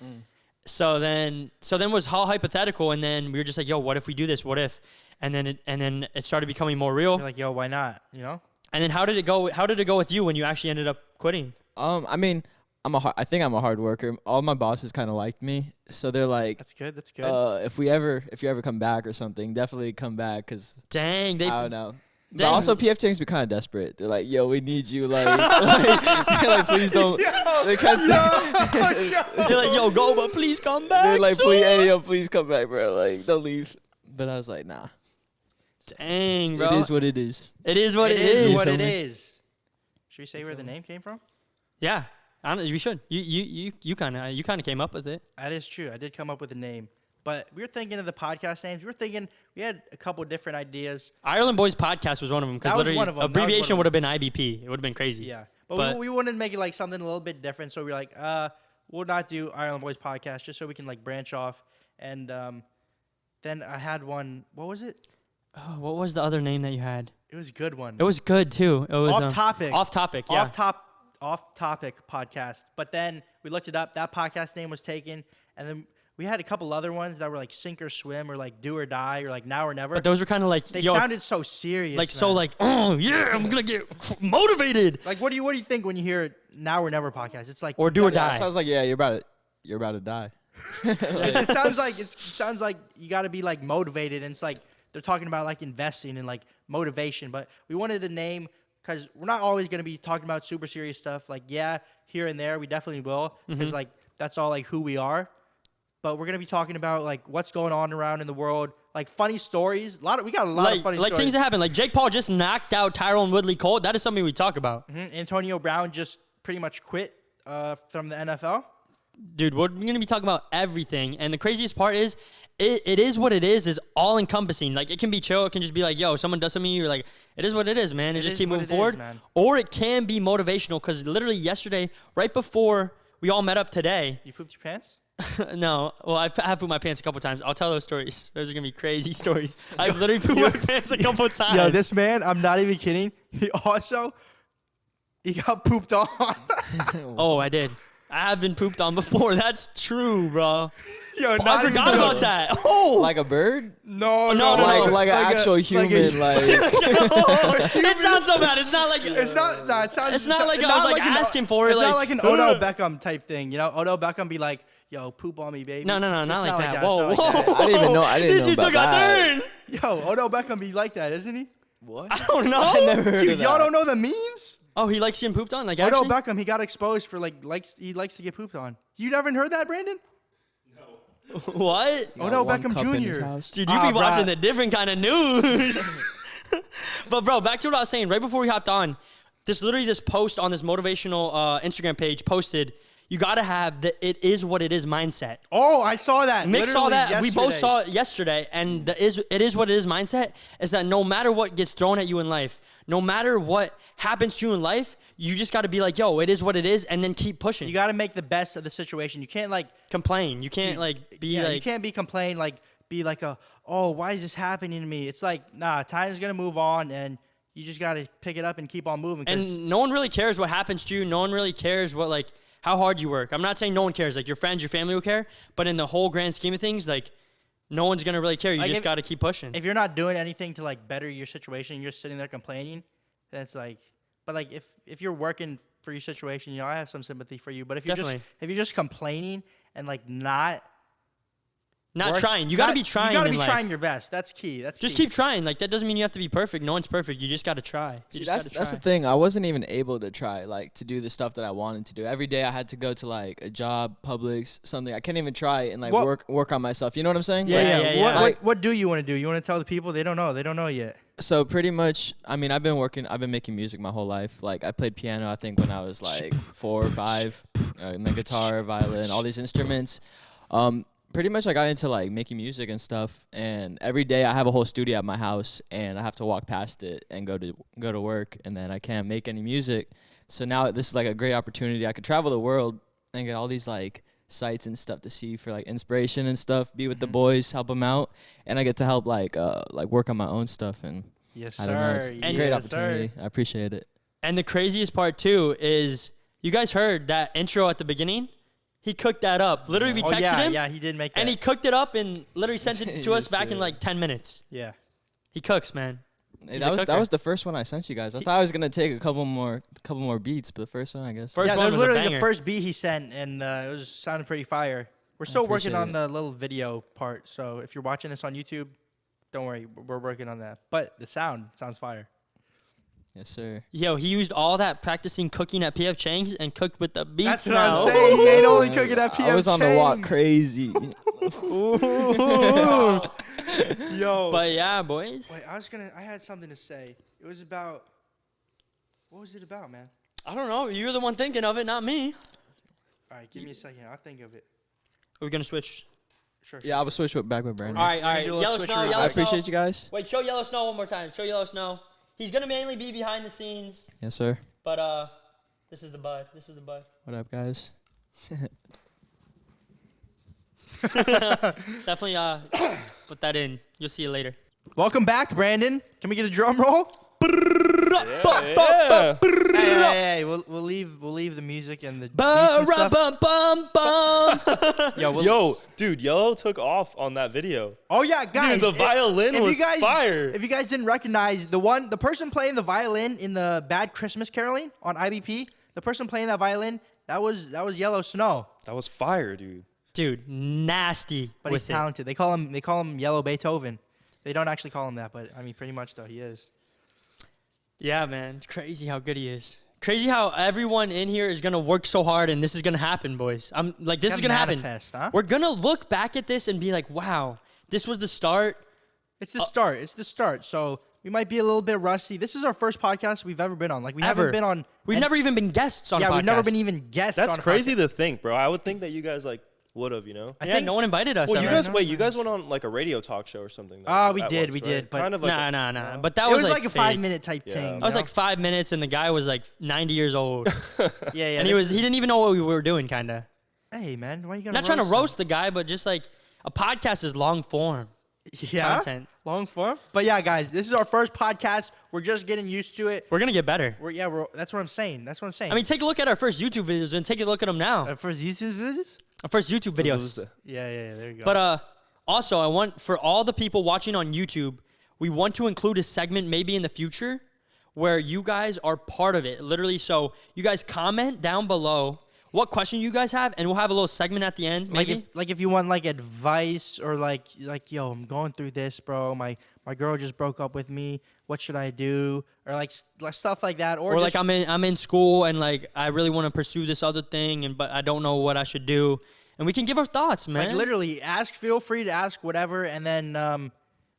So then was all hypothetical, and then we were just like, yo, what if we do this? What if? And then it started becoming more real. You're like, yo, why not? You know. And then how did it go? How did it go with you when you actually ended up quitting? I mean, I think I'm a hard worker. All my bosses kind of liked me, so they're like, That's good. That's good. if you ever come back or something, definitely come back, cause Dang, they I don't know. But Then- also, PF Chang's be kind of desperate. They're like, yo, we need you. Like please don't. They're like, yo, go, but please come back. they're like, soon." please, hey, yo, please come back, bro. Like, don't leave. But I was like, nah. Dang, bro. It is what it is. It is what it is is. what it is. Should we say where the name came from? Yeah, we should. You kind of came up with it. That is true. I did come up with a name. But we were thinking of the podcast names. We had a couple different ideas. Ireland Boys Podcast was one of them because That was literally one of 'em. That was one abbreviation of would have been IBP. It would have been crazy. Yeah. But- But we wanted to make it like something a little bit different. So we were like, we'll not do Ireland Boys Podcast just so we can like branch off. And then I had one. What was it? Oh, what was the other name that you had? It was a good one. It was good too. It was Off Topic. Off topic. Yeah. Off Topic Podcast. But then we looked it up. That podcast name was taken. And then we had a couple other ones that were like Sink or Swim or like Do or Die or like Now or Never. But those were kind of like They yo, sounded so serious. like so man. like oh yeah, I'm gonna get motivated. Like what do you think when you hear Now or Never podcast? It's like Or Do or Yeah, Die. it sounds like, yeah, you're about to die. it sounds like you got to be like motivated, and it's like they're talking about like investing and like motivation. But we wanted a name because we're not always going to be talking about super serious stuff. Like here and there we definitely will because like that's all like who we are. But we're gonna be talking about like what's going on around in the world, like funny stories. We got a lot of funny like stories. things that happen. Like Jake Paul just knocked out Tyrone Woodley Colt. That is something we talk about. Antonio Brown just pretty much quit from the NFL. Dude, we're going to be talking about everything. And the craziest part is, it is what it is all encompassing. Like, it can be chill. It can just be like, yo, someone does something, you're like, it is what it is, man. And It just is keep what moving it is, forward. man. Or it can be motivational because literally yesterday, right before we all met up today, You pooped your pants? no, well, I have pooped my pants a couple times. I'll tell those stories. Those are going to be crazy stories. I've literally pooped my pants a couple times. Yo, this man, I'm not even kidding. He got pooped on. Oh, I did. I have been pooped on before. That's true, bro. Yo, I forgot about that. Oh, Like a bird? No, No, no, no. Like an actual human, like it sounds so bad. It's not like It's not. No, it sounds. It's not like I was like asking for it. It's Like not like an Odell Beckham type thing. You know, Odell Beckham be like, "Yo, poop on me, baby." No, not It's like that. It's Whoa, not like whoa. that. I didn't even know. I didn't This know is about took a that. turn. Yo, Odell Beckham be like that, isn't he? What? I don't know. I never heard Dude, of y'all that. don't know the memes? Oh, he likes getting pooped on. Like Odell actually. Beckham, he got exposed for he likes to get pooped on. You never heard that, Brandon? What? Got Odell one Beckham cup in his Jr. house. Dude, you be watching bruh. the different kind of news. But bro, back to what I was saying. Right before we hopped on, this post on this motivational Instagram page posted. You gotta have the "it is what it is" mindset. Oh, I saw that. Mick saw literally that. We both yesterday. saw it yesterday. And it is what it is mindset is that no matter what gets thrown at you in life, no matter what happens to you in life, you just got to be like, yo, it is what it is, and then keep pushing. You got to make the best of the situation. You can't like complain. You can't be yeah, like. you can't be complain be like oh, why is this happening to me? It's like, nah, time's gonna move on, and you just gotta pick it up and keep on moving. 'cause And no one really cares what happens to you. No one really cares how hard you work. I'm not saying no one cares. Like your friends, your family will care, but in the whole grand scheme of things, like no one's gonna really care. You Like, just if- got to keep pushing. if you're not doing anything to like better your situation, you're sitting there complaining, then it's like, but like if you're working for your situation, you know, I have some sympathy for you. But if you're just complaining and like not trying. You got to be trying. You got to in be life. trying your best. That's key. Just key. keep trying. Like that doesn't mean you have to be perfect. No one's perfect. You just got to try. You See, just that's gotta the try. thing. I wasn't even able to try to do the stuff that I wanted to do. Every day I had to go to like a job, Publix, something. I can't even try and like What- work on myself. You know what I'm saying? Yeah, Like, yeah. yeah, yeah. What do you want to do? You want to tell the people? They don't know. They don't know yet. So pretty much, I mean, I've been making music my whole life. Like I played piano, I think when I was like 4 or 5, and then guitar, violin, all these instruments. Pretty much I got into like making music and stuff. And every day I have a whole studio at my house, and I have to walk past it and go to work, and then I can't make any music. So now this is like a great opportunity. I could travel the world and get all these like sites and stuff to see for like inspiration and stuff. Be with the boys, help them out, and I get to help like work on my own stuff. And Yes, I don't know, sir. it's a great opportunity. I appreciate it. And the craziest part too is you guys heard that intro at the beginning. He cooked that up. Literally, we texted him. Yeah, he did make that. And he cooked it up and literally sent it to us back in Yes, like 10 minutes. Yeah. He cooks, man. Hey, He's a that cooker. was the first one I sent you guys. I thought I was gonna take a couple more beats, but the first one, I guess. First Yeah, one that was was a literally the banger. first beat he sent, and it was sounding pretty fire. We're still working appreciate on it. the little video part, so if you're watching this on YouTube, don't worry, we're working on that. But the sounds fire. Yes, sir. Yo, he used all that practicing cooking at PF Chang's and cooked with the beats That's what now. I'm saying. He ain't only cooking at PF I was on the walk Chang's. crazy. Yo. But yeah, boys. Wait, I had something to say. It was about. What was it about, man? I don't know. You're the one thinking of it, not me. All right, give me a second. I'll think of it. Are we going to switch? Sure. Yeah, I will switch back with Brandon. All right, all right. do a little Yellow switcheroo. Snow, I Yellow I Snow. appreciate you guys. Wait, show Yellow Snow one more time. Show Yellow Snow. He's going to mainly be behind the scenes, Yes, sir. but this is the bud. This is the bud. What up, guys? Definitely put that in. You'll see it later. Welcome back, Brandon. Can we get a drum roll? Yeah. Hey, we'll leave the music and the beats and stuff. Ba-ra-bum-bum-bum. Yo, dude, Yellow took off on that video. Oh yeah, guys. Dude, the violin if was you guys, fire. If you guys didn't recognize the person playing the violin in the Bad Christmas Caroling on IBP, the person playing that violin, that was Yellow Snow. That was fire, dude. Dude, nasty But with he's it. talented. They call him Yellow Beethoven. They don't actually call him that, but I mean pretty much though he is. Yeah, man. It's crazy how good he is. Crazy how everyone in here is going to work so hard and this is going to happen, boys. I'm like, this is Gotta going to happen. manifest, huh? We're going to look back at this and be like, wow, this was the start. It's the start. It's the start. So we might be a little bit rusty. This is our first podcast we've ever been on. Like we Ever. haven't been on. We've never even been guests on a podcast. Yeah, we've never been even guests. That's on a crazy podcast. to think, bro. I would think that you guys like would have, you know. I Yeah, think no one invited us. Well, you ever. guys you guys went on like a radio talk show or something. Ah, we at did, once, we right? did, but- kind of like Nah. But that It was was like a fake. 5-minute type Yeah. thing. That That was like 5 minutes and the guy was like 90 years old. yeah. And he didn't even know what we were doing, kind of. Hey man, why you gonna? Not trying to him? roast the guy, but just like a podcast is long form Yeah. content. Long form. But yeah, guys, this is our first podcast. We're just getting used to it. We're going to get better. That's what I'm saying. That's what I'm saying. I mean, take a look at our first YouTube videos and take a look at them now. first YouTube videos. Our first YouTube videos. Yeah. There you go. But also, I want for all the people watching on YouTube, we want to include a segment maybe in the future where you guys are part of it. Literally, so you guys comment down below what question you guys have, and we'll have a little segment at the end. Maybe. like if you want like advice or like yo, I'm going through this, bro. My girl just broke up with me. What should I do? Or like stuff like that. or like I'm in school and like I really want to pursue this other thing, but I don't know what I should do. And we can give our thoughts, man. like literally feel free to ask whatever, and then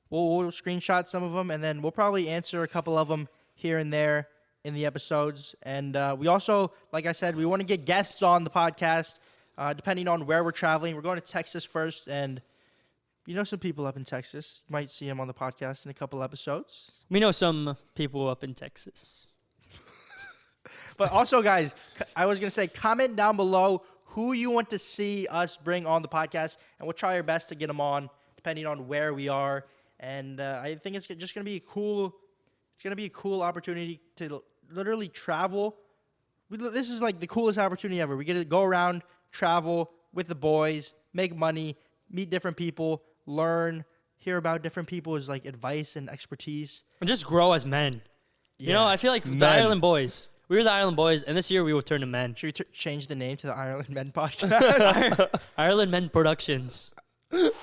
we'll screenshot some of them, and then we'll probably answer a couple of them here and there in the episodes. And we also, like I said, we want to get guests on the podcast, depending on where we're traveling. We're going to Texas first, and you know some people up in Texas. You might see them on the podcast in a couple episodes. We know some people up in Texas. But also, guys, I was going to say, comment down below who you want to see us bring on the podcast, and we'll try our best to get them on, depending on where we are. And I think it's just going to be cool. It's going to be a cool opportunity to literally travel. This is like the coolest opportunity ever. We get to go around, travel with the boys, make money, meet different people, learn, hear about different people's like advice and expertise. And just grow as men. You know, I feel like the Men. Ireland Boys. We were the Ireland Boys, and this year we will turn to men. Should we change the name to the Ireland Men Podcast? Ireland Men Productions.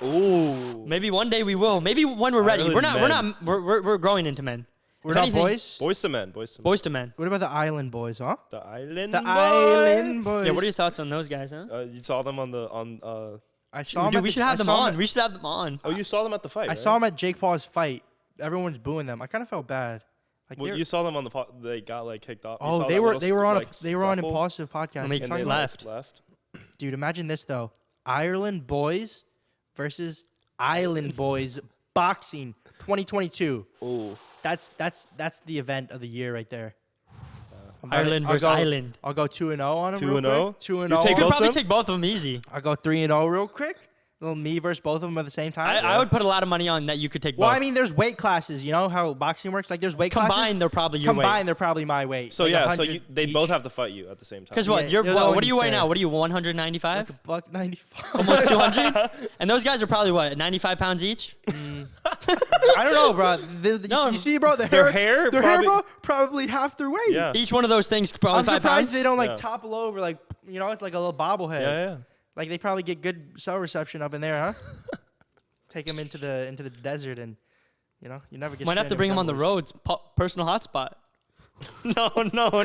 Ooh. Maybe one day we will. Maybe when we're ready. Ireland We're growing into men. We're If not anything- boys? Boys to men. Boys to men. What about the Island Boys, huh? The island. The boys. Island Boys. Yeah, what are your thoughts on those guys, huh? You saw them on I saw him Dude, at we the- should have I them saw him on. at- We should have them on. Oh, you saw them at the fight. I right? saw him at Jake Paul's fight. everyone's booing them. I kind of felt bad. Like Well, you saw them on the they got like kicked off. You oh, saw they that were little, on like, they were on scuffle, Impulsive podcast. And they Talking and they about- left. left. Dude, imagine this though: Ireland boys versus Island boys boxing 2022. Oh, That's the event of the year right there. Ireland versus Island. I'll go 2-0 on them. 2-0? 2-0. You You take could both probably them? take both of them easy. I'll go 3-0 real quick. Little me versus both of them at the same time. I would put a lot of money on that you could take Well, both. I mean, there's weight classes. You know how boxing works? Like, there's weight classes. Combined, they're probably your Combined, weight. they're probably my weight. so Like yeah, so 100 they each. both have to fight you at the same time. Because what? Yeah, You're that what wouldn't do you be weigh fair. now? What are you, Like 195? $195. Almost 200? And those guys are probably what, 95 pounds each? I don't know, bro. No. You see, bro, Their hair their probably- bro, probably half their weight. Yeah. Each one of those things probably I'm 5 surprised pounds? they don't like Yeah. topple over, like, you know, it's like a little bobblehead. Yeah, yeah. Like, they probably get good cell reception up in there, huh? Take them into the desert, and you know, you never get. Might have to stranded bring with them on the boys. roads. Personal hotspot. No. No. Oh,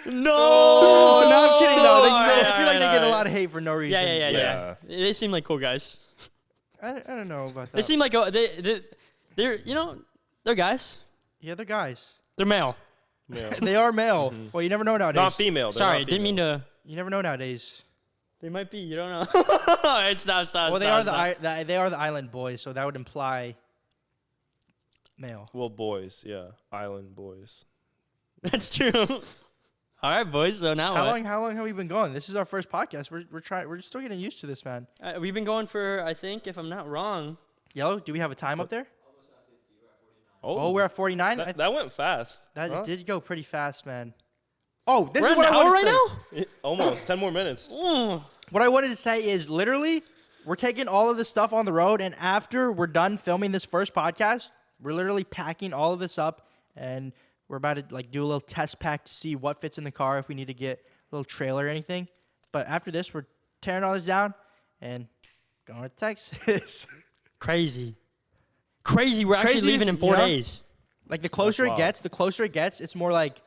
no, I'm kidding. No, I feel like Alright, they get a alright. lot of hate for no reason. Yeah. Yeah. They seem like cool guys. I don't know about that. They seem like they're you know they're guys. Yeah, they're guys. They're male. Yeah. They are male. Well, you never know nowadays. Not female. they're Sorry, not didn't mean female. to. You never know nowadays. They might be. You don't know. All right, stop. Well, they are they are the island boys, so that would imply male. Well, boys, yeah, island boys. That's true. All right, boys. So now How what? long have we been going? This is our first podcast. We're still getting used to this, man. We've been going for, I think, if I'm not wrong. Yellow, do we have a time up there? Oh, Oh, we're at 49. that went fast. That Huh? did go pretty fast, man. Oh, this We're is at what an I hour wanted to right say. now. Almost 10 more minutes. What I wanted to say is literally, we're taking all of this stuff on the road, and after we're done filming this first podcast, we're literally packing all of this up, and we're about to like do a little test pack to see what fits in the car, if we need to get a little trailer or anything. But after this, we're tearing all this down and going to Texas. Crazy. We're actually Crazy leaving is, in 4 you know, days. Like the closer wild. it gets, it's more like,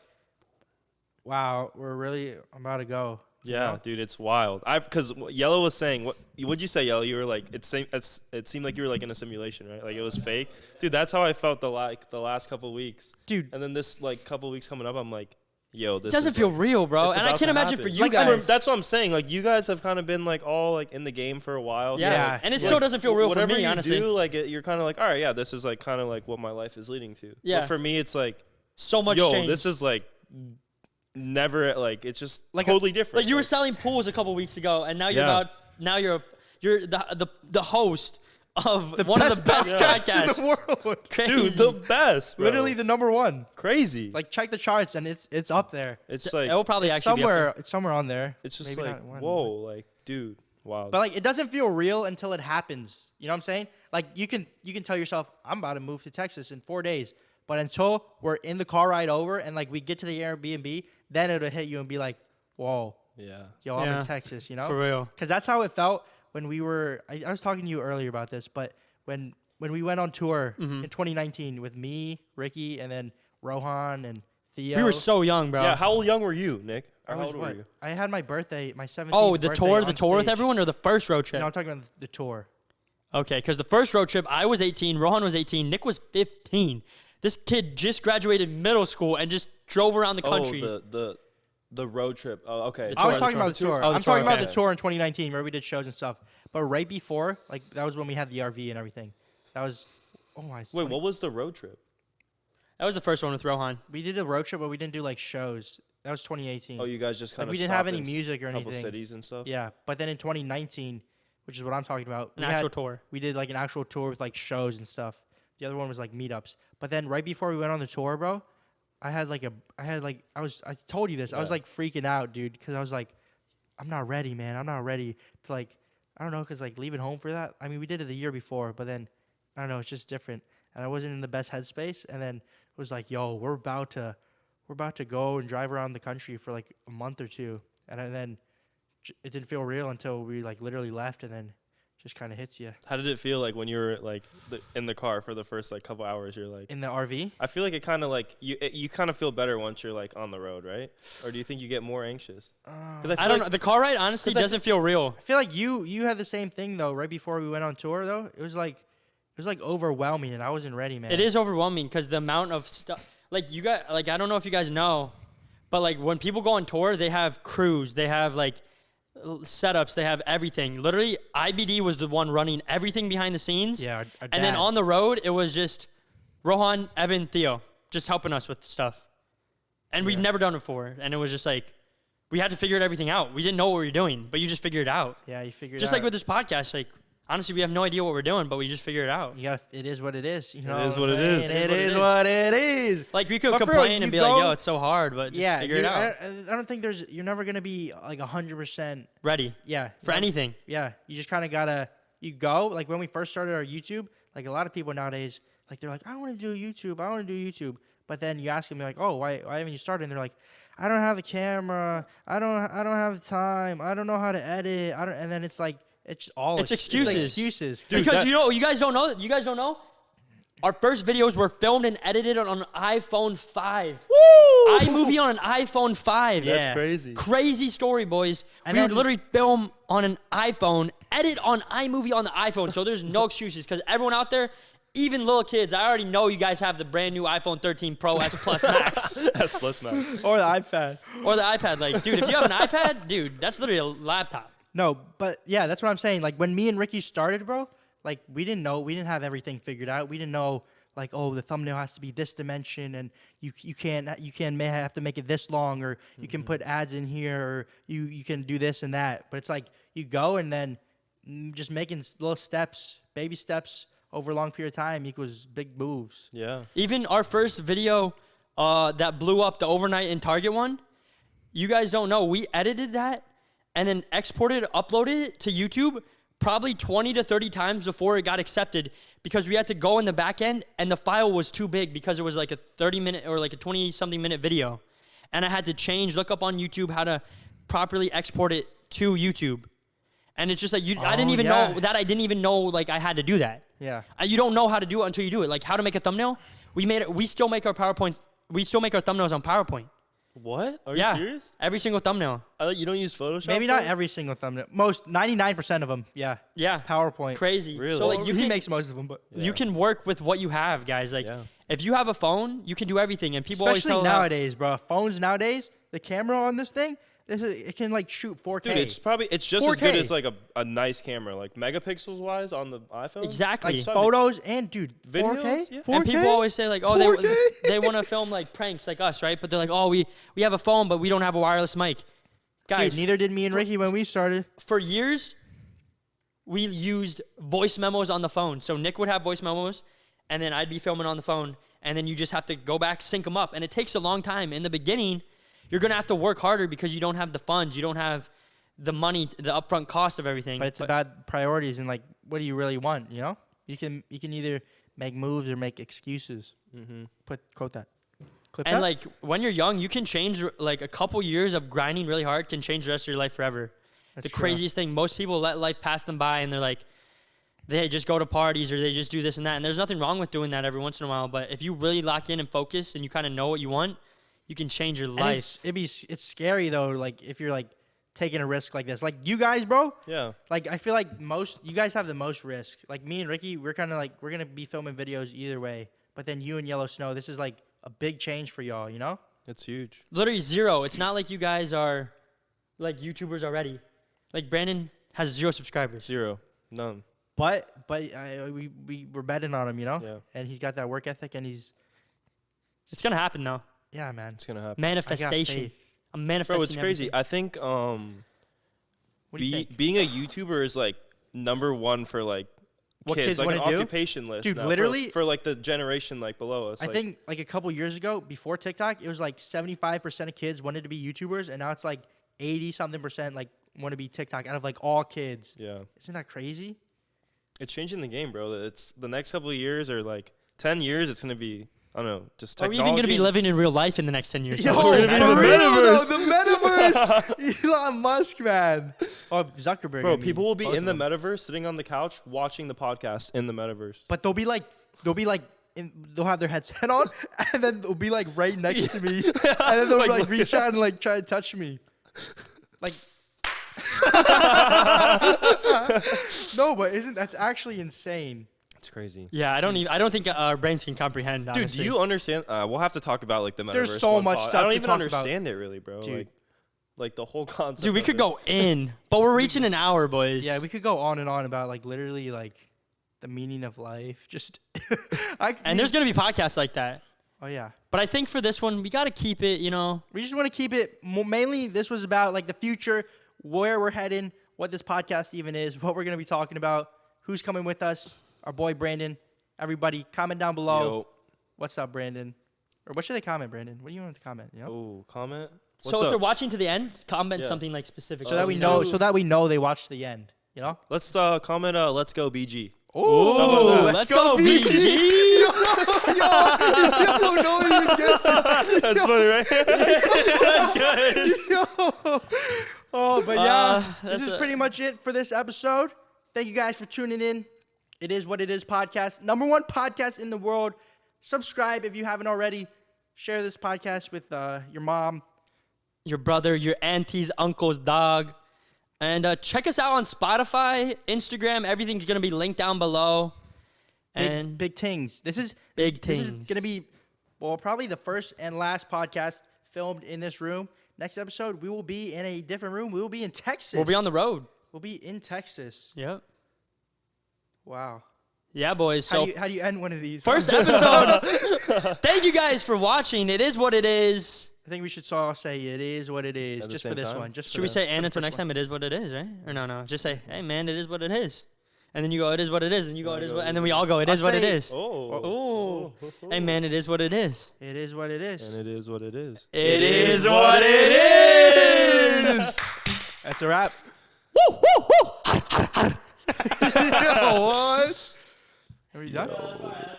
wow, I'm about to go. Yeah, know? dude, it's wild. Because Yellow was saying, what'd you say, Yellow? You were like, it seemed like you were like in a simulation, right? Like it was fake. Dude, that's how I felt the last couple weeks. Dude, And then this like couple weeks coming up, I'm like, yo, this It doesn't is, feel like, real, bro. it's And I about can't to imagine happen. for you Like, guys. that's what I'm saying. Like you guys have kind of been like all like in the game for a while. Yeah. So, Yeah. like, And it still doesn't feel real for whatever me, you honestly. do, like you're kind of like, all right, yeah, this is like kind of like what my life is leading to. Yeah. But for me, it's like, So much yo, change. this is like never like it's just Like totally different. Like you were selling pools a couple weeks ago, and now Yeah. you're the host of one of the best podcast in podcasts. the world. Crazy. dude, the best, bro. Literally the number one. crazy. Like check the charts, and it's up there. it's it like will probably actually be up there. It's somewhere on there. it's just Maybe like not one, whoa, like dude, wow. But like it doesn't feel real until it happens. You know what I'm saying? Like you can tell yourself, I'm about to move to Texas in 4 days. But until we're in the car ride over and like we get to the Airbnb, then it'll hit you and be like, whoa, yeah, yo, I'm Yeah. in Texas, you know? For real. Because that's how it felt when we were. I was talking to you earlier about this, but when we went on tour Mm-hmm. in 2019 with me, Ricky, and then Rohan and Theo. We were so young, bro. yeah. How young were you, Nick? I Or how was old were what? you? I had my birthday, my 17th. Oh, the birthday tour on with stage. everyone, or the first road trip? No, I'm talking about the tour. Okay, because the first road trip, I was 18, Rohan was 18, Nick was 15. This kid just graduated middle school and just drove around the country. Oh, the road trip. Oh, okay. The I was tour, talking the about the tour. Oh, the I'm tour, talking about okay. the tour in 2019 where we did shows and stuff. But right before, like that was when we had the RV and everything. That was, oh my. Wait, what was the road trip? That was the first one with Rohan. We did a road trip, but we didn't do like shows. That was 2018. Oh, you guys just kind Like of we didn't have any music or couple anything. cities and stuff. Yeah, but then in 2019, which is what I'm talking about, An actual tour. We did like an actual tour with like shows and stuff. The other one was like meetups. But then right before we went on the tour, bro, I told you this. I was Yeah. like freaking out, dude, because I was like, I'm not ready, man. I'm not ready to like, I don't know, because like leaving home for that. I mean, we did it the year before, but then I don't know, it's just different. And I wasn't in the best headspace. And then it was like, yo, we're about to go and drive around the country for like a month or two. And then it didn't feel real until we like literally left, and then just kind of hits you How did it feel like when you were like in the car for the first like couple hours? You're like, in the RV. I feel like it kind of like you kind of feel better once you're like on the road, right? Or do you think you get more anxious? Because I don't know. The car ride honestly 'Cause I- doesn't feel real. I feel like you had the same thing though. Right before we went on tour, though, it was like was like overwhelming, and I wasn't ready, man. It is overwhelming because the amount of stuff. Like you got, like I don't know if you guys know, but like when people go on tour, they have crews, they have like setups, they have everything. Literally, IBD was the one running everything behind the scenes. Yeah, our and then dad. on the road, it was just Rohan, Evan, Theo, just helping us with stuff. And we've never done it before, and it was just like we had to figure everything out. We didn't know what we were doing, but you just figured it out. Yeah, you figured Just out. like with this podcast, like honestly, we have no idea what we're doing, but we just figured it out. You got. It is what it is. You know. is what what I'm it saying? is. It is what it is. Like we could But for real, complain you and be go- like, "Yo, it's so hard," but just Yeah, figure it out. I don't think you're never gonna be like 100%. Ready Yeah. for anything. Yeah, you just kind of gotta. You go like when we first started our YouTube. Like a lot of people nowadays, like they're like, I want to do YouTube. I want to do YouTube. But then you ask them, you're like, oh, why haven't you started? And they're like, I don't have the camera. I don't have the time. I don't know how to edit. And then it's like it's excuses. It's excuses. Because you guys don't know. You guys don't know. Our first videos were filmed and edited on an iPhone 5. Woo! iMovie on an iPhone 5. Yeah. That's crazy. Crazy story, boys. And We would then- literally film on an iPhone, edit on iMovie on the iPhone. So there's no excuses because everyone out there, even little kids, I already know you guys have the brand new iPhone 13 Pro S Plus Max S plus max. Or the iPad. or the iPad. Like, dude, if you have an iPad, dude, that's literally a laptop. No, but yeah, that's what I'm saying. Like when me and Ricky started, bro, like we didn't have everything figured out. We didn't know like, oh, the thumbnail has to be this dimension and you may have to make it this long, or you can put ads in here, or you can do this and that. But it's like you go and then just making little steps, baby steps over a long period of time equals big moves. Yeah. Even our first video that blew up, the overnight in Target one, you guys don't know. We edited that and then exported, uploaded it to YouTube probably 20 to 30 times before it got accepted because we had to go in the back end and the file was too big because it was like a 30-minute or like a 20-something minute video. And I had to look up on YouTube how to properly export it to YouTube. And it's just like, I didn't even know that. I didn't even know like I had to do that. Yeah. You don't know how to do it until you do it. Like how to make a thumbnail. We still make our PowerPoints. We still make our thumbnails on PowerPoint. What? Are Yeah. you serious? Every single thumbnail. You don't use Photoshop? Maybe not every single thumbnail. 99% of them. Yeah. Yeah. PowerPoint. Crazy. Really? So like Well, you he can, makes most of them, but you can work with what you have, guys. Like Yeah. if you have a phone, you can do everything. And people always especially tell nowadays, bro. Phones nowadays, the camera on this thing, it can like shoot 4K. Dude, it's just as 4K. good as like a nice camera, like megapixels wise on the iPhone. Exactly. like It's not- photos and dude, Videos? 4K. Yeah. 4K? And people always say like, oh, 4K? they want to film like pranks like us, right? But they're like, oh, we have a phone, but we don't have a wireless mic. Guys, Dude, neither did me and Ricky when we started. for years, we used voice memos on the phone. So Nick would have voice memos, and then I'd be filming on the phone, and then you just have to go back, sync them up. And it takes a long time. In the beginning, you're going to have to work harder because you don't have the funds. You don't have the money, the upfront cost of everything. But it's about priorities and like, what do you really want? You know, you can either make moves or make excuses. Quote that. Clip And that? like when you're young, you can change like a couple years of grinding really hard can change the rest of your life forever. That's The true. craziest thing, most people let life pass them by and they're like, they just go to parties or they just do this and that. And there's nothing wrong with doing that every once in a while. But if you really lock in and focus and you kind of know what you want, you can change your And life. it's scary though. Like if you're like taking a risk like this, like you guys, bro. Yeah. Like I feel like you guys have the most risk. Like me and Ricky, we're kind of like we're gonna be filming videos either way. But then you and Yellow Snow, this is like a big change for y'all. You know? It's huge. Literally zero. It's not like you guys are like YouTubers already. Like Brandon has 0 subscribers. 0. None. But we're betting on him. You know? Yeah. And he's got that work ethic, and he's It's going to happen though. yeah, man. It's gonna happen. Manifestation. faith. I'm manifesting. Bro, it's crazy. everything. I think What do you think? being a YouTuber is like #1 for like What kids like an wanna do? occupation list. Dude, now for- literally- for like the generation like below us. I like, think like a couple years ago, before TikTok, it was like 75% of kids wanted to be YouTubers, and now it's like 80-something% like want to be TikTok out of like all kids. yeah, Isn't that crazy? it's changing the game, bro. It's the next couple of years or like 10 years. It's gonna be I don't know, just Are we technology. even going to be living in real life in the next 10 years? Yo, We're gonna be in for the real though, metaverse. the metaverse. Elon Musk, man. Oh, Zuckerberg. Bro, I mean, people will be both in the of them. metaverse, sitting on the couch, watching the podcast in the metaverse. But they'll be like, they'll have their headset on, and then they'll be like right next to me, and then they'll like reach out and like try to touch me, like. No, but that's actually insane? It's crazy. Yeah, I don't think our brains can comprehend. Dude, Honestly. do you understand? We'll have to talk about like the metaverse. There's so one much pod. stuff I don't to even talk about. understand it really, bro. Dude. Like the whole concept. Dude, we of could it. go in, but we're reaching an hour, boys. Yeah, we could go on and on about like literally like the meaning of life. Just And there's gonna be podcasts like that. oh yeah. But I think for this one, we gotta keep it. You know, We just want to keep it mainly. This was about like the future, where we're heading, what this podcast even is, what we're gonna be talking about, who's coming with us, our boy Brandon. Everybody, comment down below. Yo. What's up, Brandon? Or what should they comment, Brandon? What do you want to comment? You know, Oh, comment. so if they're watching to the end, comment Yeah. something like specific. so that we know, they watched the end. You know. Let's comment. Let's go BG. Oh, let's go, BG. No one even gets it. That's funny, right? That's good. Oh, but yeah, that's this is pretty much it for this episode. Thank you guys for tuning in. It is what it is podcast. #1 podcast in the world. Subscribe if you haven't already. Share this podcast with your mom. Your brother, your aunties, uncles, dog. And check us out on Spotify, Instagram. Everything's going to be linked down below. And Big things. This is Big This is things. going to be, well, probably the first and last podcast filmed in this room. Next episode, we will be in a different room. We will be in Texas. we'll be on the road. We'll be in Texas. Yep. Wow. Yeah, boys. How So do you end one of these? first episode. Thank you guys for watching. It is what it is. I think we should all say it is what it is, At the just for same this time? one. Just Should we say, and until next time, it is what it is, right? Or no. Just say, hey, man, it is what it is. And then you go, it is what it is. And you go, it is what, and then we all go, it is what it say- is. Oh. Ooh. Hey, man, it is what it is. It is what it is. And it is what it is. It is what it is. That's a wrap. Woo, woo, woo. What? Are we done? That's right.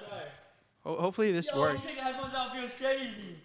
Hopefully this Yo, works. you take the headphones out, feels crazy.